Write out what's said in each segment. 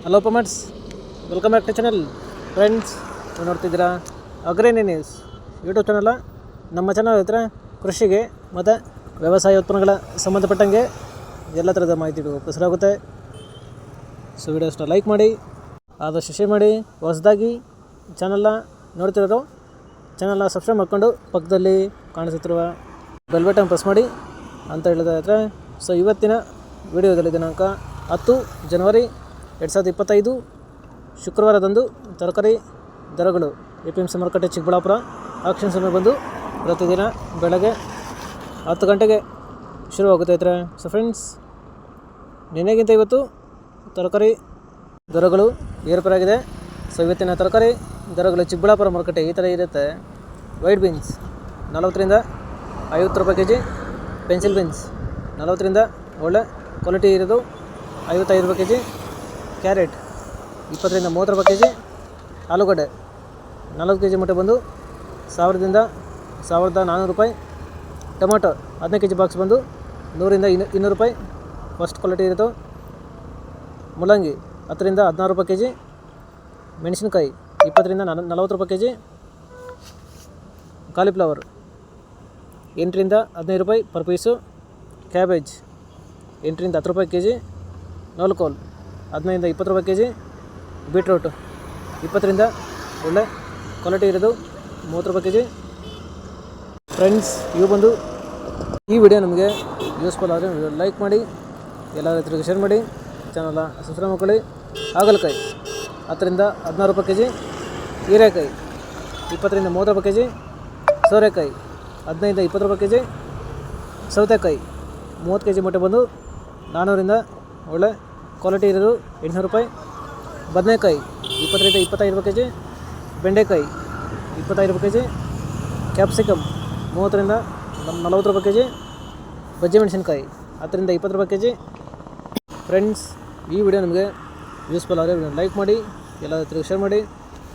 Hello ಪಮಟ್ಸ್, welcome back to channel. Friends, ನೀವು ನೋಡ್ತಿದ್ದೀರಾ ಅಗ್ರೇನಿ ನ್ಯೂಸ್ ಯೂಟ್ಯೂಬ್ ಚಾನಲ್. ನಮ್ಮ ಚಾನಲ್ ಹತ್ರ ಕೃಷಿಗೆ ಮತ್ತು ವ್ಯವಸಾಯ ಉತ್ಪನ್ನಗಳ ಸಂಬಂಧಪಟ್ಟಂಗೆ ಎಲ್ಲ ಥರದ ಮಾಹಿತಿಗಳು ಪ್ರಸಾರವಾಗುತ್ತೆ. ಸೊ ವಿಡಿಯೋಸ್ನ ಲೈಕ್ ಮಾಡಿ, ಆದಷ್ಟು ಶೇರ್ ಮಾಡಿ. ಹೊಸದಾಗಿ ಚಾನಲ್ನ ನೋಡ್ತಿರೋರು ಚಾನಲ್ನ ಸಬ್ಸ್ಕ್ರೈಬ್ ಮಾಡ್ಕೊಂಡು ಪಕ್ಕದಲ್ಲಿ ಕಾಣಿಸುತ್ತಿರುವ ಬೆಲ್ ಬಟನ್ ಪ್ರೆಸ್ ಮಾಡಿ ಅಂತ ಹೇಳಿದ್ರೆ. ಸೊ ಇವತ್ತಿನ ವಿಡಿಯೋದಲ್ಲಿ ದಿನಾಂಕ 10 ಜನವರಿ 2025 ಶುಕ್ರವಾರದಂದು ತರಕಾರಿ ದರಗಳು APMC ಮಾರುಕಟ್ಟೆ ಚಿಕ್ಕಬಳ್ಳಾಪುರ ಆಕ್ಷನ್ ಸಮಯ ಬಂದು ಪ್ರತಿದಿನ ಬೆಳಗ್ಗೆ 10 ಗಂಟೆಗೆ ಶುರುವಾಗುತ್ತೆ. ಸೊ ಫ್ರೆಂಡ್ಸ್, ನಿನ್ನೆಗಿಂತ ಇವತ್ತು ತರಕಾರಿ ದರಗಳು ಏರ್ಪೇರಾಗಿದೆ. ಸೊ ಇವತ್ತಿನ ತರಕಾರಿ ದರಗಳು ಚಿಕ್ಕಬಳ್ಳಾಪುರ ಮಾರುಕಟ್ಟೆ ಈ ಥರ ಇರುತ್ತೆ. ವೈಟ್ ಬೀನ್ಸ್ 40ರಿಂದ 50 ರೂಪಾಯಿ ಕೆಜಿ, ಪೆನ್ಸಿಲ್ ಬೀನ್ಸ್ 40ರಿಂದ ಒಳ್ಳೆ ಕ್ವಾಲಿಟಿ ಇರೋದು 55 ರೂಪಾಯಿ ಕೆಜಿ, ಕ್ಯಾರೆಟ್ 20ರಿಂದ 30 ರೂಪಾಯಿ ಕೆಜಿ, ಆಲೂಗಡ್ಡೆ 40 ಕೆಜಿ ಮೂಟೆ ಬಂದು 1000ದಿಂದ 1400 ರೂಪಾಯಿ, ಟೊಮೊಟೊ 15 ಕೆಜಿ ಬಾಕ್ಸ್ ಬಂದು 100ರಿಂದ 200 ರೂಪಾಯಿ ಫಸ್ಟ್ ಕ್ವಾಲಿಟಿ ಇರೋದು, ಮುಲ್ಲಂಗಿ 10ರಿಂದ 16 ರೂಪಾಯಿ ಕೆಜಿ, ಮೆಣಸಿನಕಾಯಿ 20ರಿಂದ 40 ರೂಪಾಯಿ ಕೆಜಿ, ಕಾಲಿಫ್ಲವರ್ 8ರಿಂದ 15 ರೂಪಾಯಿ ಪರ್ ಪೀಸು, ಕ್ಯಾಬೇಜ್ 8ರಿಂದ 10 ರೂಪಾಯಿ ಕೆಜಿ, ನವಲಕೋಲ್ 15ರಿಂದ 20 ರೂಪಾಯಿ ಕೆಜಿ, ಬೀಟ್ರೂಟ್ 20ರಿಂದ ಒಳ್ಳೆ ಕ್ವಾಲಿಟಿ ಇರೋದು 30 ರೂಪಾಯಿ ಕೆಜಿ. ಫ್ರೆಂಡ್ಸ್, ಇವು ಬಂದು ಈ ವಿಡಿಯೋ ನಮಗೆ ಯೂಸ್ಫುಲ್ ಆದರೆ ವಿಡಿಯೋ ಲೈಕ್ ಮಾಡಿ, ಎಲ್ಲ ರೈತರಿಗೆ ಶೇರ್ ಮಾಡಿ, ಚಾನಲ್ನ ಸಬ್ಸ್ಕ್ರೈಬ್ ಮಾಡ್ಕೊಳ್ಳಿ. ಹಾಗಲಕಾಯಿ 10ರಿಂದ 16 ರೂಪಾಯಿ ಕೆಜಿ, ಹೀರೆಕಾಯಿ 20ರಿಂದ 30 ರೂಪಾಯಿ ಕೆಜಿ, ಸೋರೆಕಾಯಿ 15ರಿಂದ 20 ರೂಪಾಯಿ ಕೆಜಿ, ಸೌತೆಕಾಯಿ 30 ಕೆಜಿ ಮೂಟೆ ಬಂದು 400ರಿಂದ ಒಳ್ಳೆ ಕ್ವಾಲಿಟಿ ಇರೋದು 800 ರೂಪಾಯಿ, ಬದನೆಕಾಯಿ 20ರಿಂದ 25 ರೂಪಾಯಿ ಕೆಜಿ, ಬೆಂಡೆಕಾಯಿ 25 ರೂಪಾಯಿ ಕೆಜಿ, ಕ್ಯಾಪ್ಸಿಕಮ್ 30ರಿಂದ 40 ರೂಪಾಯಿ ಕೆಜಿ, ಬಜ್ಜಿ ಮೆಣಸಿನ್ಕಾಯಿ 10ರಿಂದ 20 ರೂಪಾಯಿ ಕೆಜಿ. ಫ್ರೆಂಡ್ಸ್, ಈ ವಿಡಿಯೋ ನಿಮಗೆ ಯೂಸ್ಫುಲ್ ಆದರೆ ವಿಡಿಯೋ ಲೈಕ್ ಮಾಡಿ, ಎಲ್ಲ ರೈತರಿಗೆ ಶೇರ್ ಮಾಡಿ,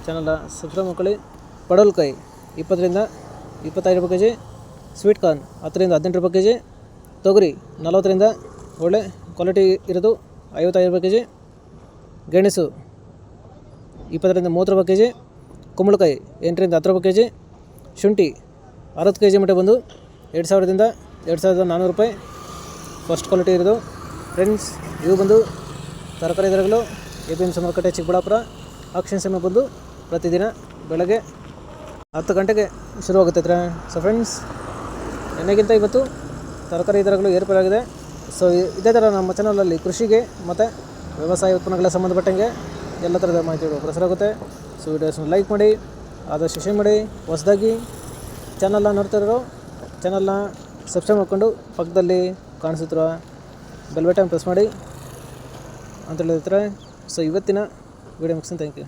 ಚಾನಲ್ನ ಸಬ್ಸ್ಕ್ರೈಬ್ ಮಾಡ್ಕೊಳ್ಳಿ. ಪಡವಲಕಾಯಿ 20ರಿಂದ 25 ರೂಪಾಯಿ ಕೆಜಿ, ಸ್ವೀಟ್ ಕಾರ್ನ್ 10ರಿಂದ 18 ರೂಪಾಯಿ ಕೆಜಿ, ತೊಗರಿ 40ರಿಂದ ಒಳ್ಳೆ ಕ್ವಾಲಿಟಿ ಇರೋದು 55 ರೂಪಾಯಿ ಕೆಜಿ, ಗೆಣಸು 20ರಿಂದ 30 ರೂಪಾಯಿ ಕೆಜಿ, ಕುಂಬಳಕಾಯಿ 8ರಿಂದ 10 ರೂಪಾಯಿ ಕೆಜಿ, ಶುಂಠಿ 60 ಕೆಜಿ ಮೂಟೆ ಬಂದು 2000ದಿಂದ 2400 ರೂಪಾಯಿ ಫಸ್ಟ್ ಕ್ವಾಲಿಟಿ ಇರೋದು. ಫ್ರೆಂಡ್ಸ್, ಇವು ಬಂದು ತರಕಾರಿ ದರಗಳು APMC ಮಾರುಕಟ್ಟೆ ಚಿಕ್ಕಬಳ್ಳಾಪುರ ಆಕ್ಷನ್ ಸಮಯ ಬಂದು ಪ್ರತಿದಿನ ಬೆಳಗ್ಗೆ 10 ಗಂಟೆಗೆ ಶುರುವಾಗುತ್ತೆ. ಸೊ ಫ್ರೆಂಡ್ಸ್, ನೆನ್ನೆಗಿಂತ ಇವತ್ತು ತರಕಾರಿ ದರಗಳು ಏರ್ಪೇರಾಗಿದೆ. ಸೊ ಇದೇ ಥರ ನಮ್ಮ ಚಾನಲಲ್ಲಿ ಕೃಷಿಗೆ ಮತ್ತು ವ್ಯವಸಾಯ ಉತ್ಪನ್ನಗಳ ಸಂಬಂಧಪಟ್ಟಂಗೆ ಎಲ್ಲ ಥರದ ಮಾಹಿತಿಗಳು ಪ್ರಸಾರವಾಗುತ್ತೆ. ಸೊ ವಿಡಿಯೋಸ್ನ ಲೈಕ್ ಮಾಡಿ, ಆದಷ್ಟು ಶೇರ್ ಮಾಡಿ. ಹೊಸದಾಗಿ ಚಾನಲ್ನ ನೋಡ್ತಿರೋರು ಚಾನಲ್ನ ಸಬ್ಸ್ಕ್ರೈಬ್ ಮಾಡ್ಕೊಂಡು ಪಕ್ಕದಲ್ಲಿ ಕಾಣಿಸುತ್ತಿರುವ ಬೆಲ್ ಬಟನ್ ಪ್ರೆಸ್ ಮಾಡಿ ಅಂತ ಹೇಳಿರ್ತಾರೆ. ಸೊ ಇವತ್ತಿನ ವಿಡಿಯೋ ಮುಗಿಸ್ತೀನಿ. Thank you.